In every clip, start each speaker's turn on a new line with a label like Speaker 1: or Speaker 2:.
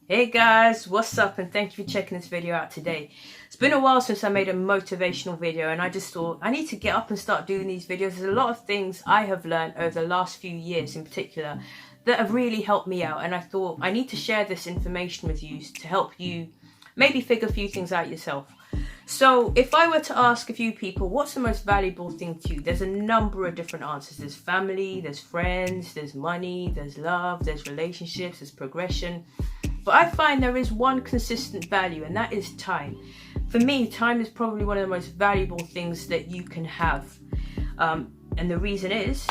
Speaker 1: Hey guys, what's up, and thank you for checking this video out today. It's been a while since I made a motivational video, and I just thought I need to get up and start doing these videos. There's a lot of things I have learned over the last few years in particular that have really helped me out, and I thought I need to share this information with you to help you maybe figure a few things out yourself. So if I were to ask a few people, what's the most valuable thing to you? There's a number of different answers. There's family, there's friends, there's money, there's love, there's relationships, there's progression. But I find there is one consistent value, and that is time. For me, time is probably one of the most valuable things that you can have. And the reason is,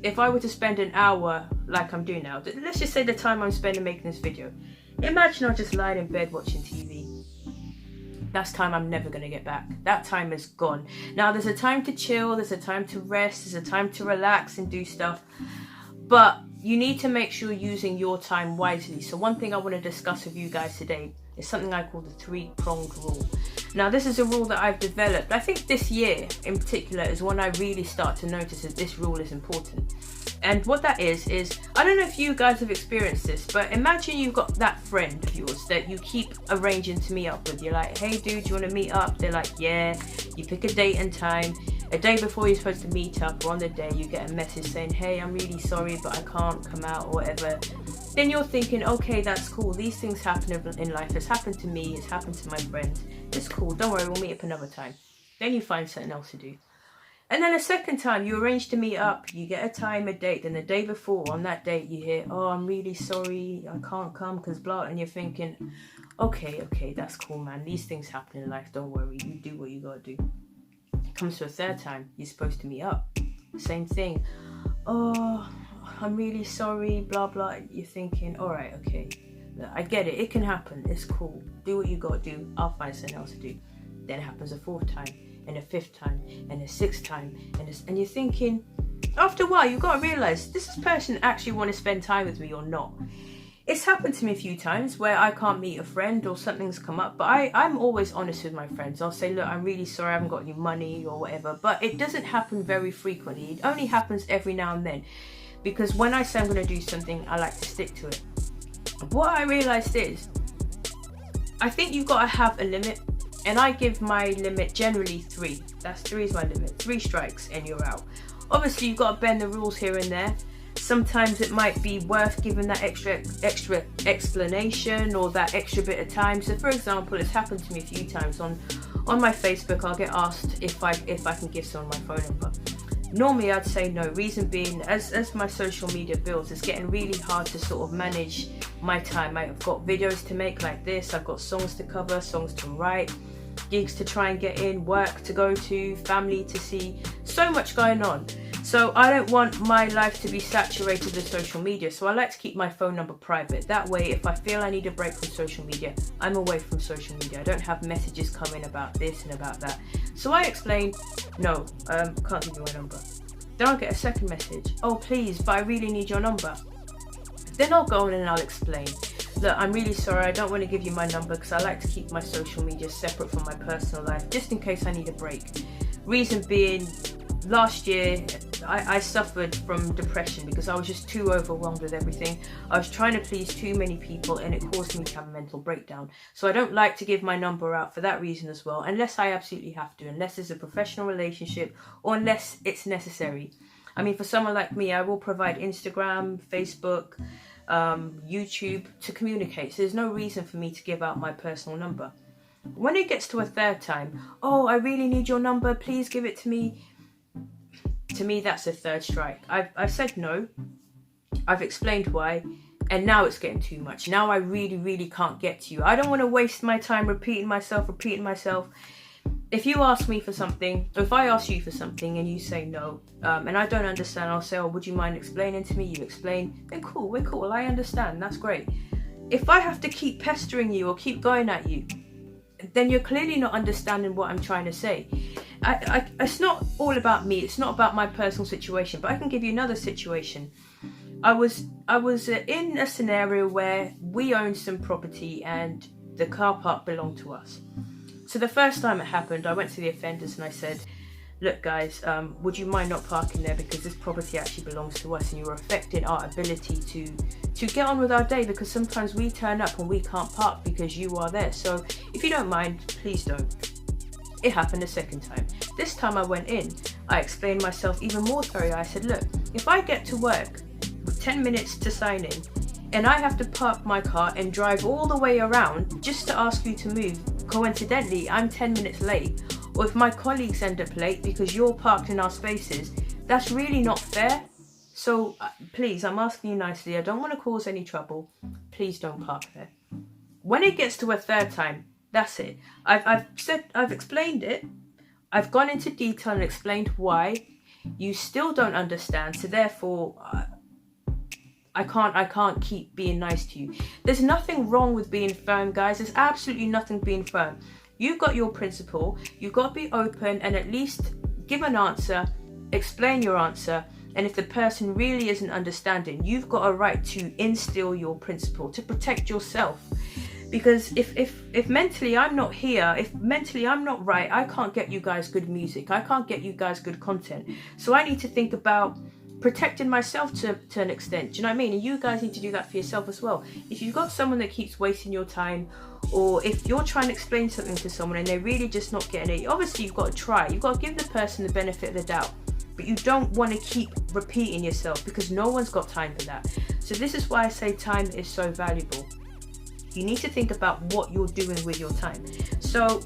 Speaker 1: if I were to spend an hour like I'm doing now, let's just say the time I'm spending making this video. Imagine I just lying in bed watching TV. That's time I'm never going to get back. That time is gone. Now, there's a time to chill, there's a time to rest, there's a time to relax and do stuff. But you need to make sure you're using your time wisely. So one thing I want to discuss with you guys today is something I call the three-pronged rule. Now, this is a rule that I've developed. I think this year in particular is when I really start to notice that this rule is important. And what that is, I don't know if you guys have experienced this, but imagine you've got that friend of yours that you keep arranging to meet up with. You're like, hey dude, do you want to meet up? They're like, yeah. You pick a date and time. A day before you're supposed to meet up, or on the day, you get a message saying, hey, I'm really sorry, but I can't come out, or whatever. Then you're thinking, okay, that's cool. These things happen in life. It's happened to me. It's happened to my friends. It's cool. Don't worry, we'll meet up another time. Then you find something else to do. And then a second time, you arrange to meet up. You get a time, a date. Then the day before, on that date, you hear, oh, I'm really sorry. I can't come because blah. And you're thinking, okay, that's cool, man. These things happen in life. Don't worry. You do what you got to do. Comes to a third time, you're supposed to meet up. Same thing. Oh, I'm really sorry, blah blah. You're thinking, all right, okay, I get it, it can happen, it's cool, do what you gotta do, I'll find something else to do. Then it happens a fourth time, and a fifth time, and a sixth time, and you're thinking, after a while you've got to realize, does this person actually want to spend time with me or not? It's happened to me a few times where I can't meet a friend or something's come up, but I'm always honest with my friends. I'll say, look, I'm really sorry, I haven't got any money or whatever, but it doesn't happen very frequently. It only happens every now and then, because when I say I'm going to do something, I like to stick to it. What I realized is, I think you've got to have a limit, and I give my limit generally 3. That's 3 is my limit. 3 strikes and you're out. Obviously, you've got to bend the rules here and there. Sometimes it might be worth giving that extra explanation or that extra bit of time. So for example, it's happened to me a few times on my Facebook. I'll get asked if I can give someone my phone number. Normally I'd say no. Reason being, as my social media builds, it's getting really hard to sort of manage my time. I've got videos to make like this, I've got songs to cover, songs to write, gigs to try and get in, work to go to, family to see, so much going on. So I don't want my life to be saturated with social media, so I like to keep my phone number private. That way, if I feel I need a break from social media, I'm away from social media. I don't have messages coming about this and about that. So I explain, no, can't give you my number. Then I'll get a second message, oh please, but I really need your number. Then I'll go on and I'll explain, look, I'm really sorry, I don't want to give you my number because I like to keep my social media separate from my personal life, just in case I need a break. Reason being, last year I suffered from depression because I was just too overwhelmed with everything. I was trying to please too many people, and it caused me to have a mental breakdown. So I don't like to give my number out for that reason as well, unless I absolutely have to, unless it's a professional relationship or unless it's necessary. I mean, for someone like me, I will provide Instagram, Facebook, YouTube to communicate. So there's no reason for me to give out my personal number. When it gets to a third time, oh, I really need your number, please give it to me. To me, that's a third strike. I've said no, I've explained why, and now it's getting too much. Now I really can't get to you. I don't want to waste my time repeating myself. If you ask me for something, or if I ask you for something and you say no, and I don't understand, I'll say, oh, would you mind explaining to me? You explain, then cool, we're cool, I understand, that's great. If I have to keep pestering you or keep going at you, then you're clearly not understanding what I'm trying to say. It's not all about me, it's not about my personal situation, but I can give you another situation. I was in a scenario where we owned some property and the car park belonged to us. So the first time it happened, I went to the offenders and I said, look guys, would you mind not parking there, because this property actually belongs to us and you're affecting our ability to get on with our day, because sometimes we turn up and we can't park because you are there. So if you don't mind, please don't. It happened a second time. This time I went in, I explained myself even more thoroughly. I said, look, if I get to work with 10 minutes to sign in and I have to park my car and drive all the way around just to ask you to move, coincidentally I'm 10 minutes late, or if my colleagues end up late because you're parked in our spaces, that's really not fair. So please, I'm asking you nicely, I don't want to cause any trouble, please don't park there. When it gets to a third time, that's it. I've explained it, I've gone into detail and explained why. You still don't understand, so therefore I can't keep being nice to you. There's nothing wrong with being firm, guys. There's absolutely nothing being firm. You've got your principle, you've got to be open and at least give an answer, explain your answer, and if the person really isn't understanding, you've got a right to instill your principle, to protect yourself. Because if mentally I'm not here, if mentally I'm not right, I can't get you guys good music, I can't get you guys good content. So I need to think about protecting myself to an extent, do you know what I mean? And you guys need to do that for yourself as well. If you've got someone that keeps wasting your time, or if you're trying to explain something to someone and they're really just not getting it, obviously you've got to try, you've got to give the person the benefit of the doubt, but you don't want to keep repeating yourself, because no one's got time for that. So this is why I say time is so valuable. You need to think about what you're doing with your time. So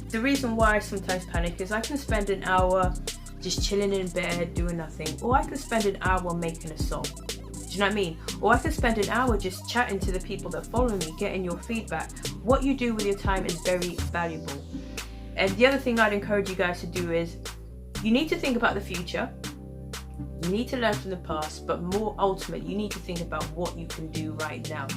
Speaker 1: the reason why I sometimes panic is I can spend an hour just chilling in bed doing nothing, or I can spend an hour making a song. Do you know what I mean? Or I can spend an hour just chatting to the people that follow me, getting your feedback. What you do with your time is very valuable. And the other thing I'd encourage you guys to do is, you need to think about the future, you need to learn from the past, but more ultimately, you need to think about what you can do right now.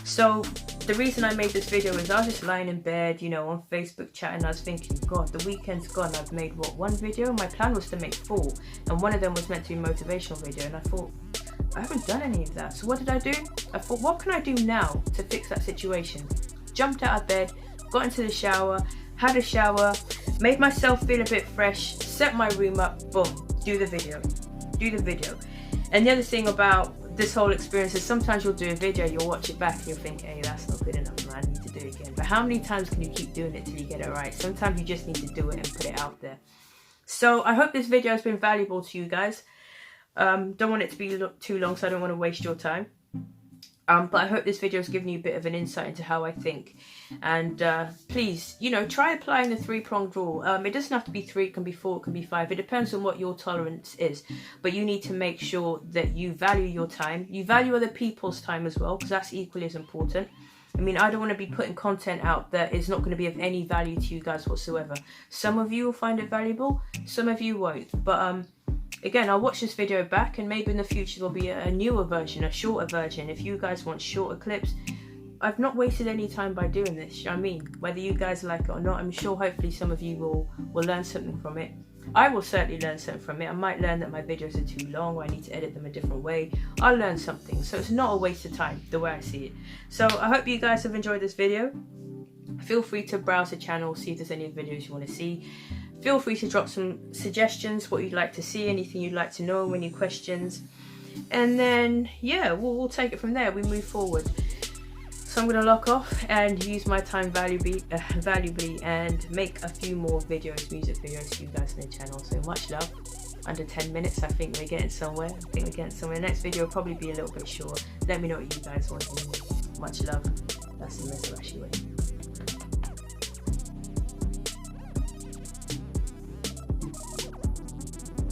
Speaker 1: So the reason I made this video is I was just lying in bed, you know, on Facebook chatting. I was thinking, God, the weekend's gone. I've made what, 1 video? My plan was to make 4, and one of them was meant to be a motivational video, and I thought, I haven't done any of that. So what did I do? I thought, what can I do now to fix that situation? Jumped out of bed, got into the shower, had a shower, made myself feel a bit fresh, set my room up, boom, do the video. And the other thing about this whole experience is sometimes you'll do a video, you'll watch it back and you'll think, hey, that's not good enough, man, I need to do it again. But how many times can you keep doing it till you get it right? Sometimes you just need to do it and put it out there. So I hope this video has been valuable to you guys. Don't want it to be too long, so I don't want to waste your time. But I hope this video has given you a bit of an insight into how I think. And please, you know, try applying the 3-pronged rule. It doesn't have to be 3, it can be 4, it can be 5. It depends on what your tolerance is. But you need to make sure that you value your time. You value other people's time as well, because that's equally as important. I mean, I don't want to be putting content out that is not going to be of any value to you guys whatsoever. Some of you will find it valuable, some of you won't. But again, I'll watch this video back, and maybe in the future there'll be a newer version, a shorter version. If you guys want shorter clips, I've not wasted any time by doing this, you know what I mean? Whether you guys like it or not, I'm sure hopefully some of you will learn something from it. I will certainly learn something from it. I might learn that my videos are too long, or I need to edit them a different way. I'll learn something, so it's not a waste of time, the way I see it. So I hope you guys have enjoyed this video. Feel free to browse the channel, see if there's any videos you want to see. Feel free to drop some suggestions, what you'd like to see, anything you'd like to know, any questions. And then, yeah, we'll take it from there. We move forward. So I'm going to lock off and use my time valuably and make a few more videos, music videos for you guys on the channel. So much love. Under 10 minutes, I think we're getting somewhere. The next video will probably be a little bit short. Let me know what you guys want. Much love. That's the message.